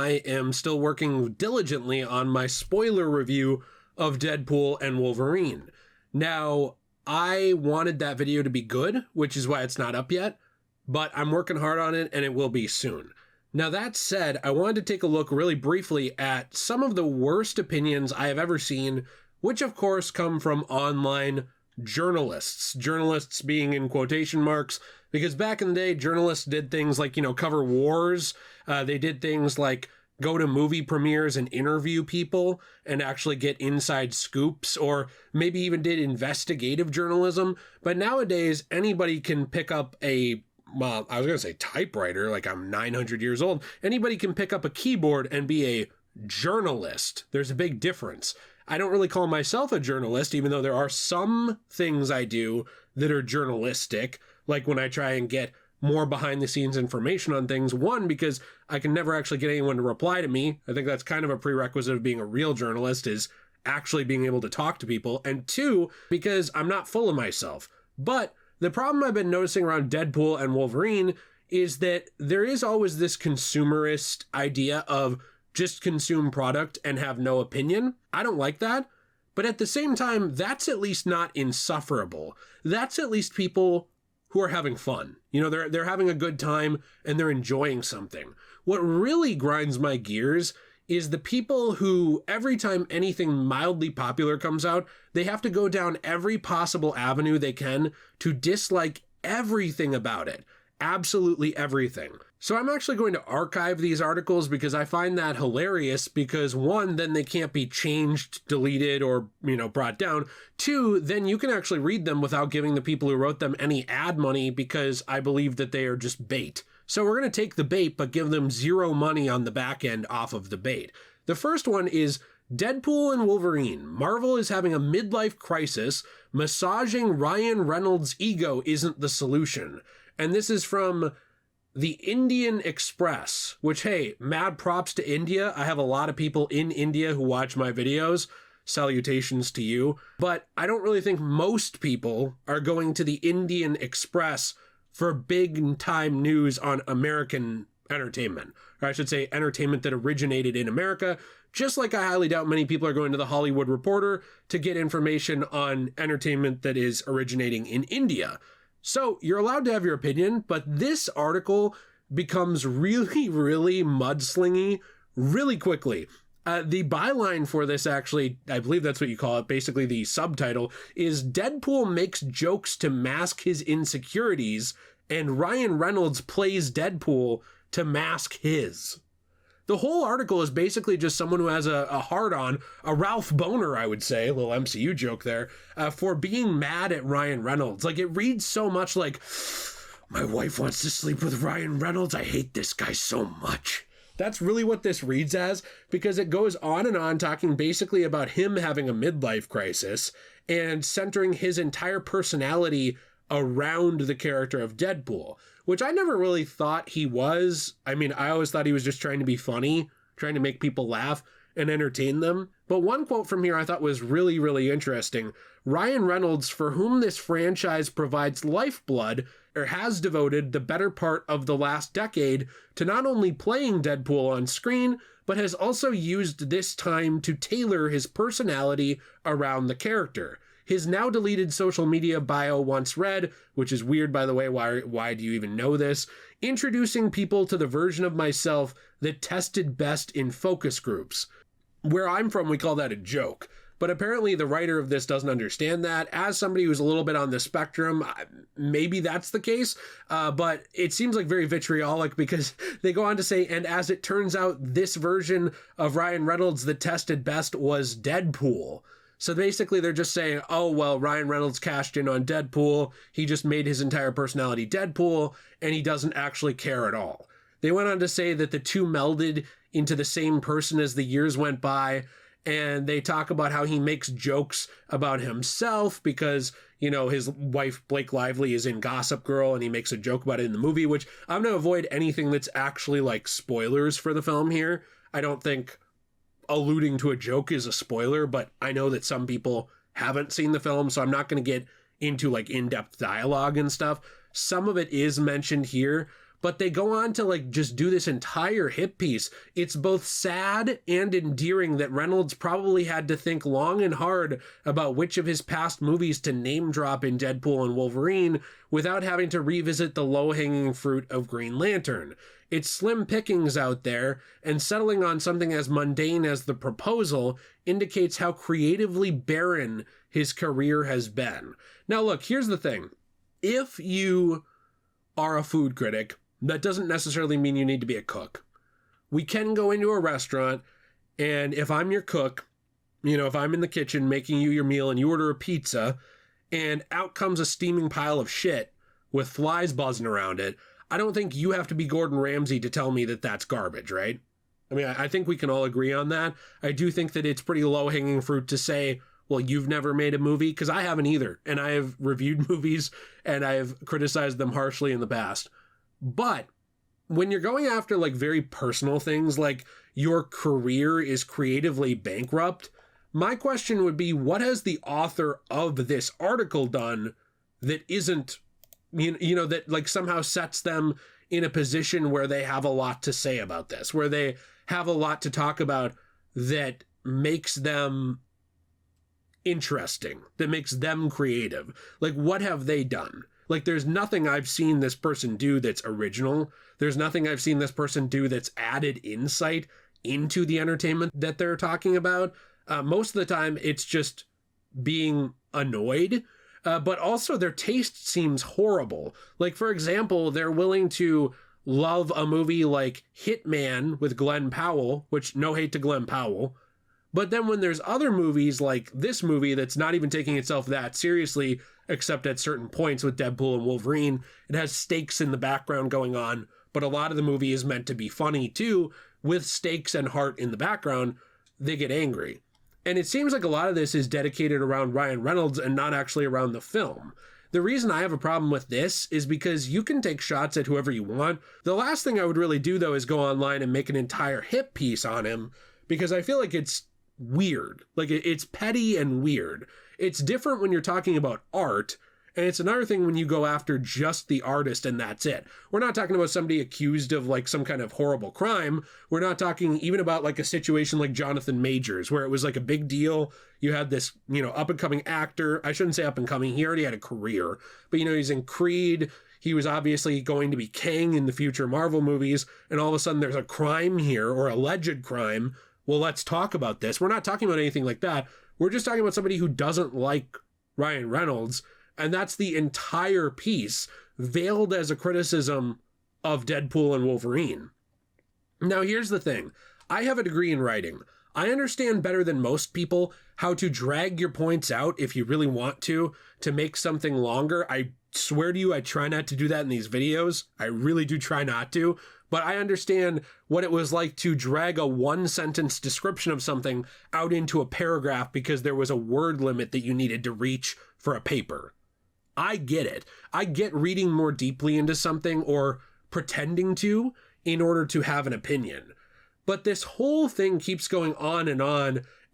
I am still working diligently on my spoiler review of Deadpool and Wolverine. Now, I wanted that video to be good, which is why it's not up yet, but I'm working hard on it and it will be soon. Now, that said, I wanted to take a look really briefly at some of the worst opinions I have ever seen, which of course come from online journalists. Journalists being in quotation marks, because back in the day, journalists did things like, cover wars. They did things like go to movie premieres and interview people and actually get inside scoops, or maybe even did investigative journalism. But nowadays, anybody can pick up I was going to say typewriter, like I'm 900 years old. Anybody can pick up a keyboard and be a journalist. There's a big difference. I don't really call myself a journalist, even though there are some things I do that are journalistic, like when I try and get more behind the scenes information on things. One, because I can never actually get anyone to reply to me. I think that's kind of a prerequisite of being a real journalist, is actually being able to talk to people. And two, because I'm not full of myself. But the problem I've been noticing around Deadpool and Wolverine is that there is always this consumerist idea of just consume product and have no opinion. I don't like that. But at the same time, that's at least not insufferable. That's at least people who are having fun. They're having a good time and they're enjoying something. What really grinds my gears is the people who, every time anything mildly popular comes out, they have to go down every possible avenue they can to dislike everything about it. Absolutely everything. So I'm actually going to archive these articles because I find that hilarious, because one, then they can't be changed, deleted, or, brought down. Two, then you can actually read them without giving the people who wrote them any ad money, because I believe that they are just bait. So we're going to take the bait, but give them zero money on the back end off of the bait. The first one is Deadpool and Wolverine. Marvel is having a midlife crisis. Massaging Ryan Reynolds' ego isn't the solution. And this is from the Indian Express, which, hey, mad props to India. I have a lot of people in India who watch my videos. Salutations to you. But I don't really think most people are going to the Indian Express for big time news on American entertainment. Or I should say entertainment that originated in America. Just like I highly doubt many people are going to the Hollywood Reporter to get information on entertainment that is originating in India. So you're allowed to have your opinion, but this article becomes really, really mudslingy really quickly. The byline for this, actually, I believe that's what you call it, basically the subtitle, is Deadpool makes jokes to mask his insecurities, and Ryan Reynolds plays Deadpool to mask his. The whole article is basically just someone who has a hard-on, a Ralph Boner, I would say, a little MCU joke there, for being mad at Ryan Reynolds. Like, it reads so much like, my wife wants to sleep with Ryan Reynolds, I hate this guy so much. That's really what this reads as, because it goes on and on talking basically about him having a midlife crisis and centering his entire personality around the character of Deadpool, which I never really thought he was. I mean, I always thought he was just trying to be funny, trying to make people laugh and entertain them. But one quote from here I thought was really, really interesting. Ryan Reynolds, for whom this franchise provides lifeblood, or has devoted the better part of the last decade to not only playing Deadpool on screen, but has also used this time to tailor his personality around the character. His now deleted social media bio once read, which is weird, by the way, why do you even know this? Introducing people to the version of myself that tested best in focus groups. Where I'm from, we call that a joke. But apparently the writer of this doesn't understand that. As somebody who's a little bit on the spectrum, maybe that's the case. But it seems like very vitriolic, because they go on to say, and as it turns out, this version of Ryan Reynolds that tested best was Deadpool. So basically they're just saying, oh, well, Ryan Reynolds cashed in on Deadpool. He just made his entire personality Deadpool, and he doesn't actually care at all. They went on to say that the two melded into the same person as the years went by. And they talk about how he makes jokes about himself because, his wife, Blake Lively, is in Gossip Girl, and he makes a joke about it in the movie, which I'm going to avoid anything that's actually like spoilers for the film here. I don't think alluding to a joke is a spoiler, but I know that some people haven't seen the film, so I'm not going to get into like in-depth dialogue and stuff. Some of it is mentioned here, But they go on to like just do this entire hit piece. It's both sad and endearing that Reynolds probably had to think long and hard about which of his past movies to name drop in Deadpool and Wolverine without having to revisit the low-hanging fruit of Green Lantern. It's slim pickings out there, and settling on something as mundane as The Proposal indicates how creatively barren his career has been. Now look, here's the thing. If you are a food critic, that doesn't necessarily mean you need to be a cook. We can go into a restaurant, and if I'm your cook, if I'm in the kitchen making you your meal and you order a pizza, and out comes a steaming pile of shit with flies buzzing around it, I don't think you have to be Gordon Ramsay to tell me that that's garbage, right? I mean, I think we can all agree on that. I do think that it's pretty low-hanging fruit to say, well, you've never made a movie, because I haven't either. And I have reviewed movies and I have criticized them harshly in the past. But when you're going after like very personal things, like your career is creatively bankrupt, my question would be, what has the author of this article done that isn't, that like somehow sets them in a position where they have a lot to say about this, where they have a lot to talk about that makes them interesting, that makes them creative? Like, what have they done? Like, there's nothing I've seen this person do that's original. There's nothing I've seen this person do that's added insight into the entertainment that they're talking about. Most of the time, it's just being annoyed. But also their taste seems horrible. Like, for example, they're willing to love a movie like Hitman with Glenn Powell, which no hate to Glenn Powell. But then when there's other movies like this movie that's not even taking itself that seriously, except at certain points with Deadpool and Wolverine, it has stakes in the background going on, but a lot of the movie is meant to be funny too, with stakes and heart in the background, they get angry. And it seems like a lot of this is dedicated around Ryan Reynolds and not actually around the film. The reason I have a problem with this is because you can take shots at whoever you want. The last thing I would really do, though, is go online and make an entire hit piece on him, because I feel like it's weird. Like, it's petty and weird. It's different when you're talking about art, and it's another thing when you go after just the artist and that's it. We're not talking about somebody accused of like some kind of horrible crime. We're not talking even about like a situation like Jonathan Majors, where it was like a big deal. You had this, up and coming actor. I shouldn't say up and coming. He already had a career, but he's in Creed. He was obviously going to be Kang in the future Marvel movies. And all of a sudden there's a crime here, or alleged crime. Well, let's talk about this. We're not talking about anything like that. We're just talking about somebody who doesn't like Ryan Reynolds. And that's the entire piece, veiled as a criticism of Deadpool and Wolverine. Now, here's the thing. I have a degree in writing. I understand better than most people how to drag your points out if you really want to make something longer. I swear to you, I try not to do that in these videos. I really do try not to. But I understand what it was like to drag a one-sentence description of something out into a paragraph because there was a word limit that you needed to reach for a paper. I get it. I get reading more deeply into something or pretending to in order to have an opinion. But this whole thing keeps going on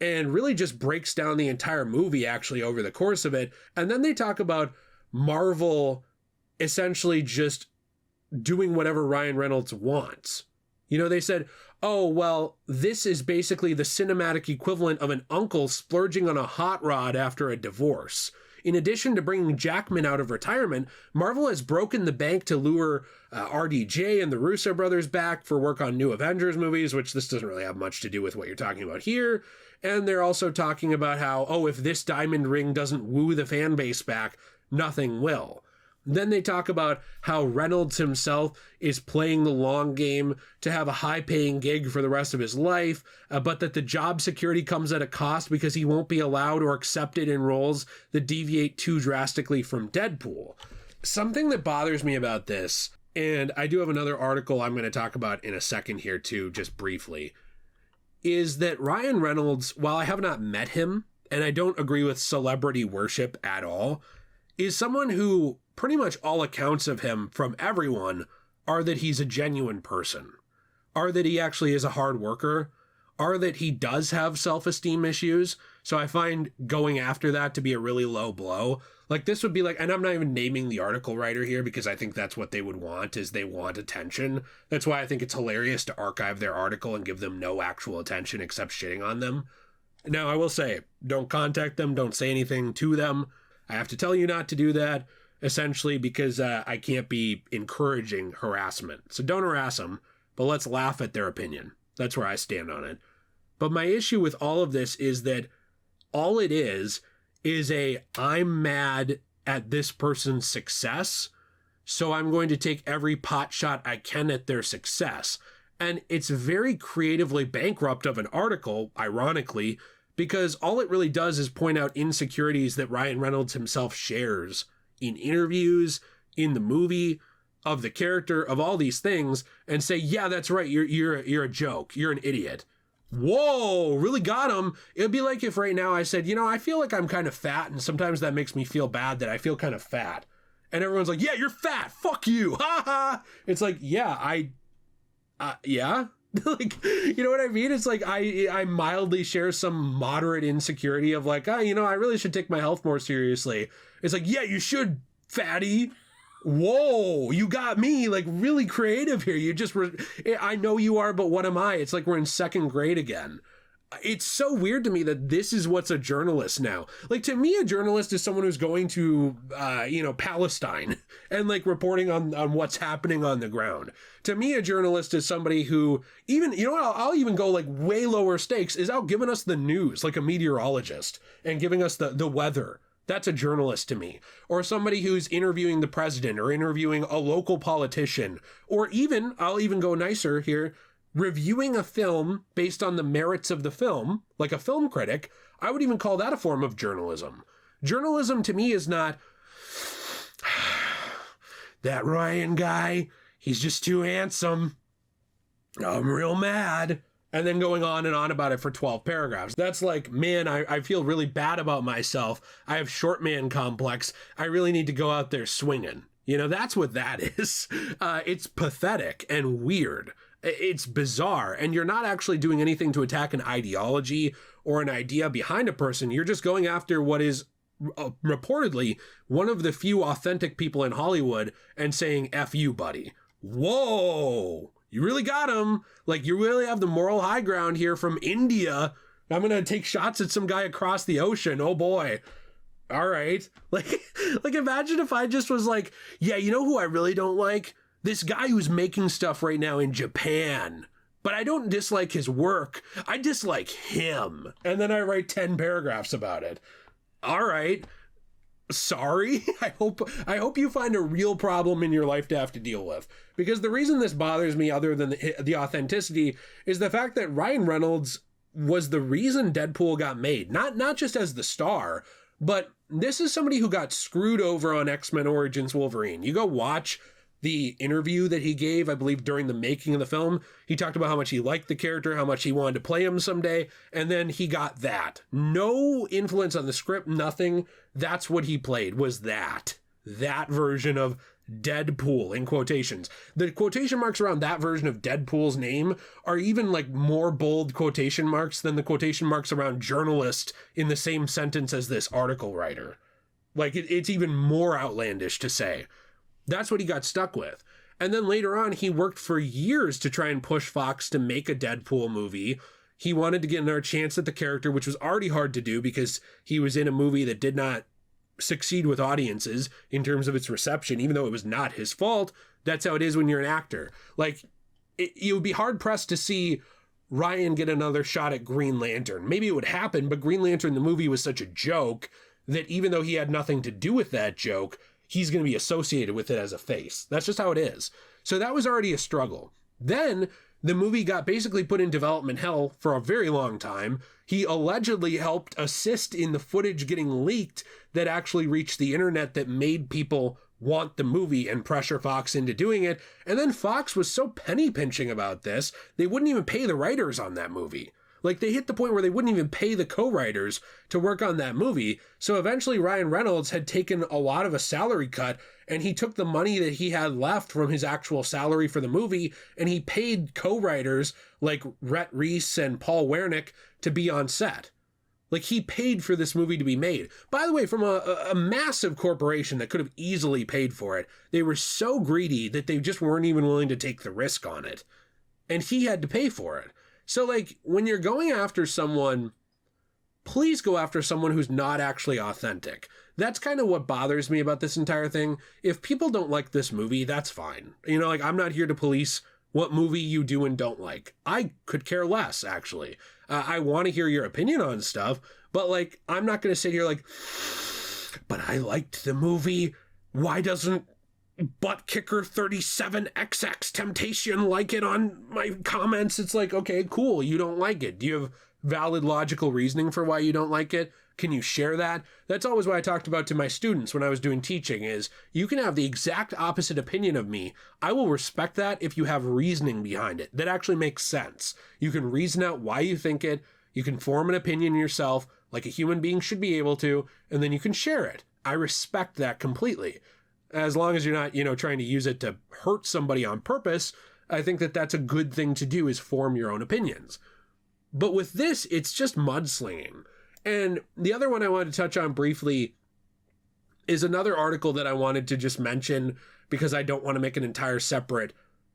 and really just breaks down the entire movie actually over the course of it. And then they talk about Marvel essentially just doing whatever Ryan Reynolds wants. They said, oh, well, this is basically the cinematic equivalent of an uncle splurging on a hot rod after a divorce. In addition to bringing Jackman out of retirement, Marvel has broken the bank to lure RDJ and the Russo brothers back for work on new Avengers movies, which this doesn't really have much to do with what you're talking about here. And they're also talking about how, if this diamond ring doesn't woo the fan base back, nothing will. Then they talk about how Reynolds himself is playing the long game to have a high-paying gig for the rest of his life, but that the job security comes at a cost because he won't be allowed or accepted in roles that deviate too drastically from Deadpool. Something that bothers me about this, and I do have another article I'm going to talk about in a second here too, just briefly, is that Ryan Reynolds, while I have not met him, and I don't agree with celebrity worship at all, is someone who pretty much all accounts of him from everyone are that he's a genuine person, are that he actually is a hard worker, are that he does have self-esteem issues. So I find going after that to be a really low blow. Like this would be like, and I'm not even naming the article writer here because I think that's what they would want, is they want attention. That's why I think it's hilarious to archive their article and give them no actual attention except shitting on them. Now, I will say, don't contact them, don't say anything to them. I have to tell you not to do that, essentially, because I can't be encouraging harassment. So don't harass them, but let's laugh at their opinion. That's where I stand on it. But my issue with all of this is that all it is I'm mad at this person's success, so I'm going to take every pot shot I can at their success. And it's very creatively bankrupt of an article, ironically, because all it really does is point out insecurities that Ryan Reynolds himself shares in interviews, in the movie, of the character, of all these things, and say, yeah, that's right, you're a joke, you're an idiot. Whoa, really got him. It'd be like if right now I said, I feel like I'm kind of fat, and sometimes that makes me feel bad that I feel kind of fat. And everyone's like, yeah, you're fat, fuck you, ha ha. It's like, yeah, yeah. Like, you know what I mean? It's like I mildly share some moderate insecurity of like, I really should take my health more seriously. It's like, yeah, you should, fatty. Whoa, you got me, like, really creative here. I know you are, but what am I? It's like we're in second grade again. It's so weird to me that this is what's a journalist now. Like, to me, a journalist is someone who's going to, Palestine and like reporting on what's happening on the ground. To me, a journalist is somebody who even, I'll even go like way lower stakes, is out giving us the news, like a meteorologist, and giving us the weather. That's a journalist to me. Or somebody who's interviewing the president or interviewing a local politician, or even, I'll even go nicer here, reviewing a film based on the merits of the film, like a film critic. I would even call that a form of journalism. Journalism to me is not, that Ryan guy, he's just too handsome, I'm real mad, and then going on and on about it for 12 paragraphs. That's like, man, I feel really bad about myself. I have short man complex. I really need to go out there swinging. That's what that is. It's pathetic and weird. It's bizarre, and you're not actually doing anything to attack an ideology or an idea behind a person. You're just going after what is reportedly one of the few authentic people in Hollywood and saying, F you, buddy. Whoa, you really got him. Like, you really have the moral high ground here from India. I'm going to take shots at some guy across the ocean. Oh boy. All right. Like imagine if I just was like, yeah, you know who I really don't like? This guy who's making stuff right now in Japan, but I don't dislike his work. I dislike him. And then I write 10 paragraphs about it. All right. Sorry. I hope you find a real problem in your life to have to deal with. Because the reason this bothers me, other than the authenticity, is the fact that Ryan Reynolds was the reason Deadpool got made. Not just as the star, but this is somebody who got screwed over on X-Men Origins Wolverine. You go watch the interview that he gave, I believe, during the making of the film. He talked about how much he liked the character, how much he wanted to play him someday, and then he got that. No influence on the script, nothing. That's what he played, was that version of Deadpool, in quotations. The quotation marks around that version of Deadpool's name are even like more bold quotation marks than the quotation marks around journalist in the same sentence as this article writer. Like, it's even more outlandish to say. That's what he got stuck with. And then later on, he worked for years to try and push Fox to make a Deadpool movie. He wanted to get another chance at the character, which was already hard to do because he was in a movie that did not succeed with audiences in terms of its reception, even though it was not his fault. That's how it is when you're an actor. Like, you would be hard pressed to see Ryan get another shot at Green Lantern. Maybe it would happen, but Green Lantern, the movie, was such a joke that even though he had nothing to do with that joke, he's going to be associated with it as a face. That's just how it is. So that was already a struggle. Then the movie got basically put in development hell for a very long time. He allegedly helped assist in the footage getting leaked that actually reached the internet that made people want the movie and pressure Fox into doing it. And then Fox was so penny pinching about this, they wouldn't even pay the writers on that movie. Like, they hit the point where they wouldn't even pay the co-writers to work on that movie. So eventually Ryan Reynolds had taken a lot of a salary cut, and he took the money that he had left from his actual salary for the movie, and he paid co-writers like Rhett Reese and Paul Wernick to be on set. Like, he paid for this movie to be made. By the way, from a massive corporation that could have easily paid for it. They were so greedy that they just weren't even willing to take the risk on it. And he had to pay for it. So, like, when you're going after someone, please go after someone who's not actually authentic. That's kind of what bothers me about this entire thing. If people don't like this movie, that's fine. You know, like, I'm not here to police what movie you do and don't like. I could care less, actually. I want to hear your opinion on stuff, but, like, I'm not going to sit here like, but I liked the movie. Why doesn't Butt Kicker 37XX Temptation like it on my comments? It's like, okay, cool, you don't like it. Do you have valid logical reasoning for why you don't like it? Can you share that? That's always what I talked about to my students when I was doing teaching, is you can have the exact opposite opinion of me. I will respect that if you have reasoning behind it that actually makes sense. You can reason out why you think it. You can form an opinion yourself like a human being should be able to, and then you can share it. I respect that completely. As long as you're not, you know, trying to use it to hurt somebody on purpose, I think that that's a good thing to do, is form your own opinions. But with this, it's just mudslinging. And the other one I wanted to touch on briefly is another article that I wanted to just mention because I don't want to make an entire separate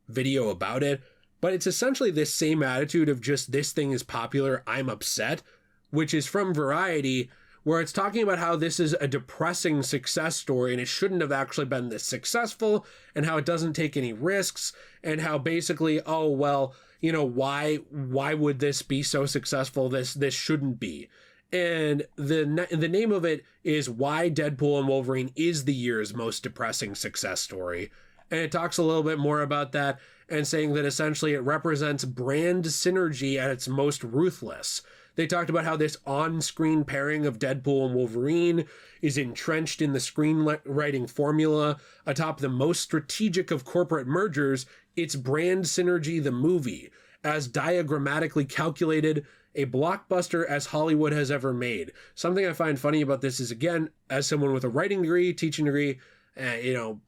video about it. But it's essentially this same attitude of just, this thing is popular, I'm upset, which is from Variety, where it's talking about how this is a depressing success story and it shouldn't have actually been this successful, and how it doesn't take any risks, and how basically, oh, well, you know, why would this be so successful? This shouldn't be. And the name of it is Why Deadpool and Wolverine is the year's most depressing success story. And it talks a little bit more about that, and saying that essentially it represents brand synergy at its most ruthless. They talked about how this on-screen pairing of Deadpool and Wolverine is entrenched in the screenwriting formula atop the most strategic of corporate mergers. It's brand synergy, the movie, as diagrammatically calculated, a blockbuster as Hollywood has ever made. Something I find funny about this is, again, as someone with a writing degree, teaching degree, you know,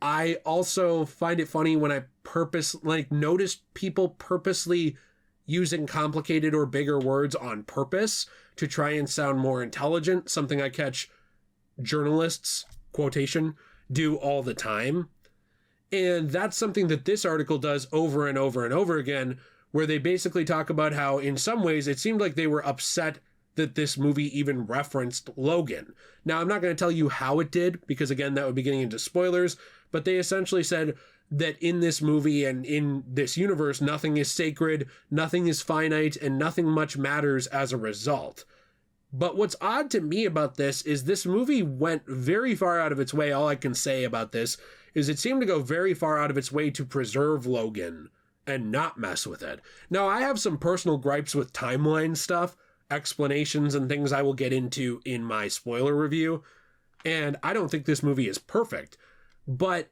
I also find it funny when I notice people purposely using complicated or bigger words on purpose to try and sound more intelligent, something I catch journalists, quotation, do all the time. And that's something that this article does over and over and over again, where they basically talk about how in some ways it seemed like they were upset that this movie even referenced Logan. Now, I'm not going to tell you how it did, because again, that would be getting into spoilers, but they essentially said that in this movie and in this universe, nothing is sacred, nothing is finite, and nothing much matters as a result. But what's odd to me about this is this movie went very far out of its way. All I can say about this is it seemed to go very far out of its way to preserve Logan and not mess with it. Now, I have some personal gripes with timeline stuff, explanations, and things I will get into in my spoiler review, and I don't think this movie is perfect, but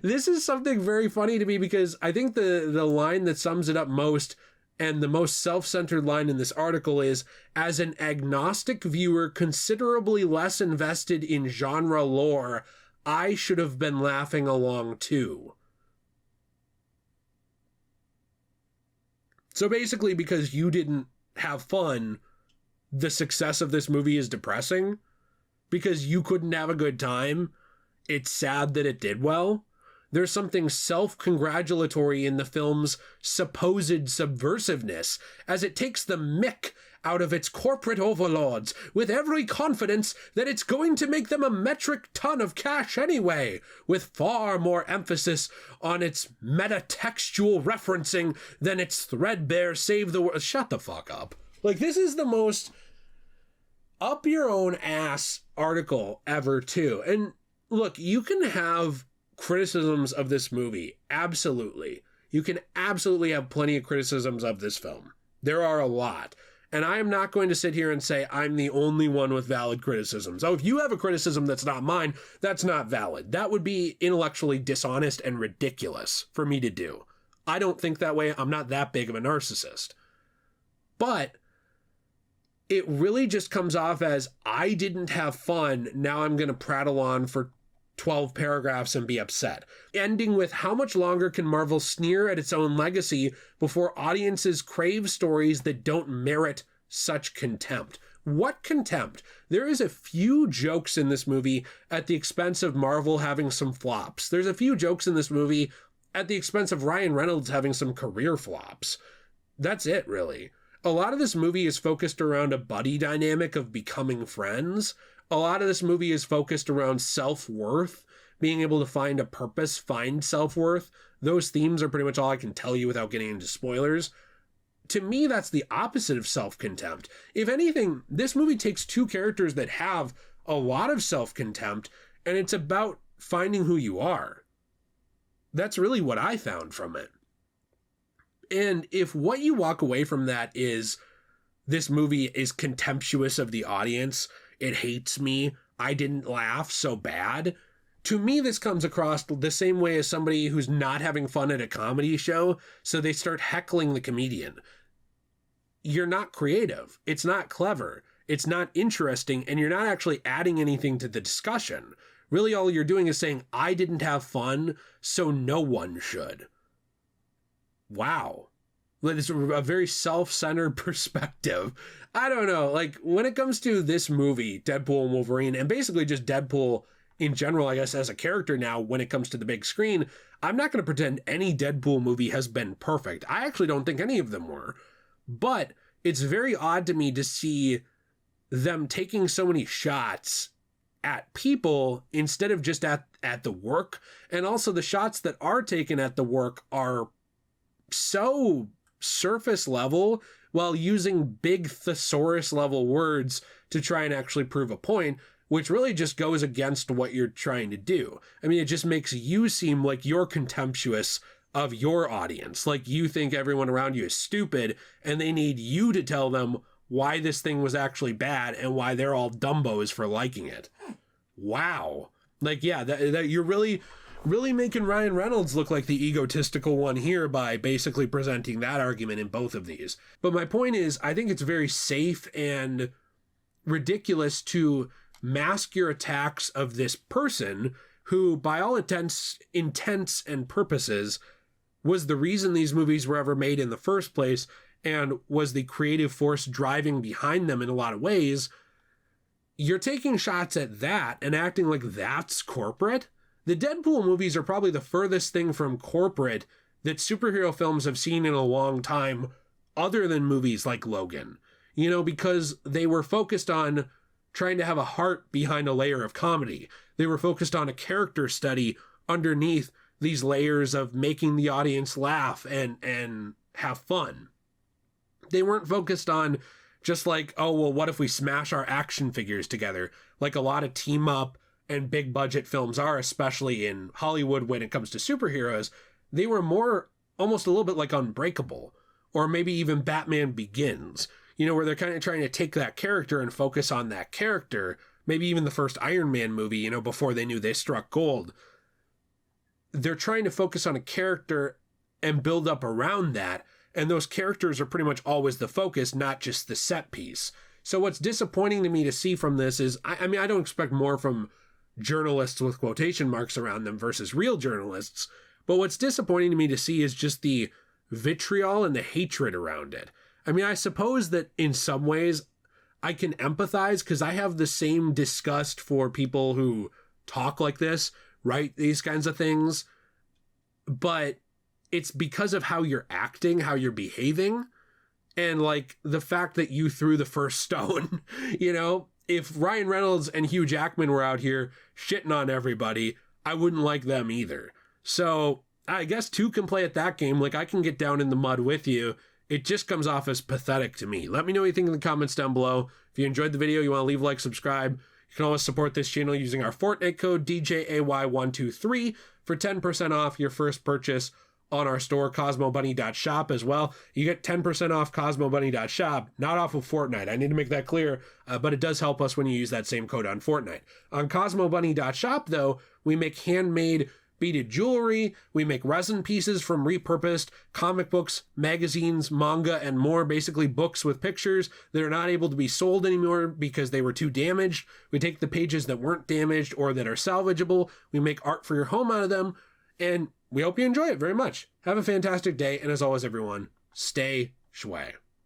this is something very funny to me, because I think the line that sums it up most, and the most self-centered line in this article, is, as an agnostic viewer considerably less invested in genre lore, I should have been laughing along too. So basically, because you didn't have fun, the success of this movie is depressing? Because you couldn't have a good time, it's sad that it did well? There's something self-congratulatory in the film's supposed subversiveness, as it takes the mick out of its corporate overlords with every confidence that it's going to make them a metric ton of cash anyway, with far more emphasis on its metatextual referencing than its threadbare save the world. Shut the fuck up. Like, this is the most up your own ass article ever, too. And look, you can have criticisms of this movie. Absolutely. You can absolutely have plenty of criticisms of this film. There are a lot. And I am not going to sit here and say I'm the only one with valid criticisms. Oh, if you have a criticism that's not mine, that's not valid. That would be intellectually dishonest and ridiculous for me to do. I don't think that way. I'm not that big of a narcissist. But it really just comes off as, I didn't have fun, now I'm going to prattle on for 12 paragraphs and be upset. Ending with, how much longer can Marvel sneer at its own legacy before audiences crave stories that don't merit such contempt? What contempt? There is a few jokes in this movie at the expense of Marvel having some flops. There's a few jokes in this movie at the expense of Ryan Reynolds having some career flops. That's it, really. A lot of this movie is focused around a buddy dynamic of becoming friends. A lot of this movie is focused around self-worth, being able to find a purpose, find self-worth. Those themes are pretty much all I can tell you without getting into spoilers. To me, that's the opposite of self-contempt. If anything, this movie takes two characters that have a lot of self-contempt, and it's about finding who you are. That's really what I found from it. And if what you walk away from that is, this movie is contemptuous of the audience, it hates me, I didn't laugh, so bad, to me this comes across the same way as somebody who's not having fun at a comedy show, so they start heckling the comedian. You're not creative, it's not clever, it's not interesting, and you're not actually adding anything to the discussion. Really all you're doing is saying, I didn't have fun, so no one should. Wow. It's a very self-centered perspective. I don't know, like, when it comes to this movie, Deadpool and Wolverine, and basically just Deadpool in general, I guess, as a character now, when it comes to the big screen, I'm not going to pretend any Deadpool movie has been perfect. I actually don't think any of them were. But it's very odd to me to see them taking so many shots at people instead of just at the work. And also the shots that are taken at the work are so surface level while using big thesaurus level words to try and actually prove a point, which really just goes against what you're trying to do. I mean, it just makes you seem like you're contemptuous of your audience, like you think everyone around you is stupid and they need you to tell them why this thing was actually bad and why they're all dumbos for liking it. Wow. Like, yeah, that you're really making Ryan Reynolds look like the egotistical one here by basically presenting that argument in both of these. But my point is, I think it's very safe and ridiculous to mask your attacks of this person who, by all intents and purposes, was the reason these movies were ever made in the first place and was the creative force driving behind them in a lot of ways. You're taking shots at that and acting like that's corporate. The Deadpool movies are probably the furthest thing from corporate that superhero films have seen in a long time, other than movies like Logan. You know, because they were focused on trying to have a heart behind a layer of comedy. They were focused on a character study underneath these layers of making the audience laugh and have fun. They weren't focused on just like, oh, well, what if we smash our action figures together? Like a lot of team up and big budget films are, especially in Hollywood when it comes to superheroes. They were more almost a little bit like Unbreakable, or maybe even Batman Begins, you know, where they're kind of trying to take that character and focus on that character. Maybe even the first Iron Man movie, you know, before they knew they struck gold. They're trying to focus on a character and build up around that. And those characters are pretty much always the focus, not just the set piece. So what's disappointing to me to see from this is, I mean, I don't expect more from journalists with quotation marks around them versus real journalists. But what's disappointing to me to see is just the vitriol and the hatred around it. I mean, I suppose that in some ways I can empathize because I have the same disgust for people who talk like this, write these kinds of things. But it's because of how you're acting, how you're behaving, and like the fact that you threw the first stone. You know, if Ryan Reynolds and Hugh Jackman were out here shitting on everybody, I wouldn't like them either. So I guess two can play at that game. Like, I can get down in the mud with you. It just comes off as pathetic to me. Let me know what you think in the comments down below. If you enjoyed the video, you want to leave a like, subscribe. You can always support this channel using our Fortnite code DJAY123 for 10% off your first purchase on our store, CosmoBunny.shop as well. You get 10% off CosmoBunny.shop, not off of Fortnite. I need to make that clear, but it does help us when you use that same code on Fortnite. On CosmoBunny.shop, though, we make handmade beaded jewelry. We make resin pieces from repurposed comic books, magazines, manga, and more. Basically books with pictures that are not able to be sold anymore because they were too damaged. We take the pages that weren't damaged or that are salvageable. We make art for your home out of them. And we hope you enjoy it very much. Have a fantastic day. And as always, everyone, stay shway.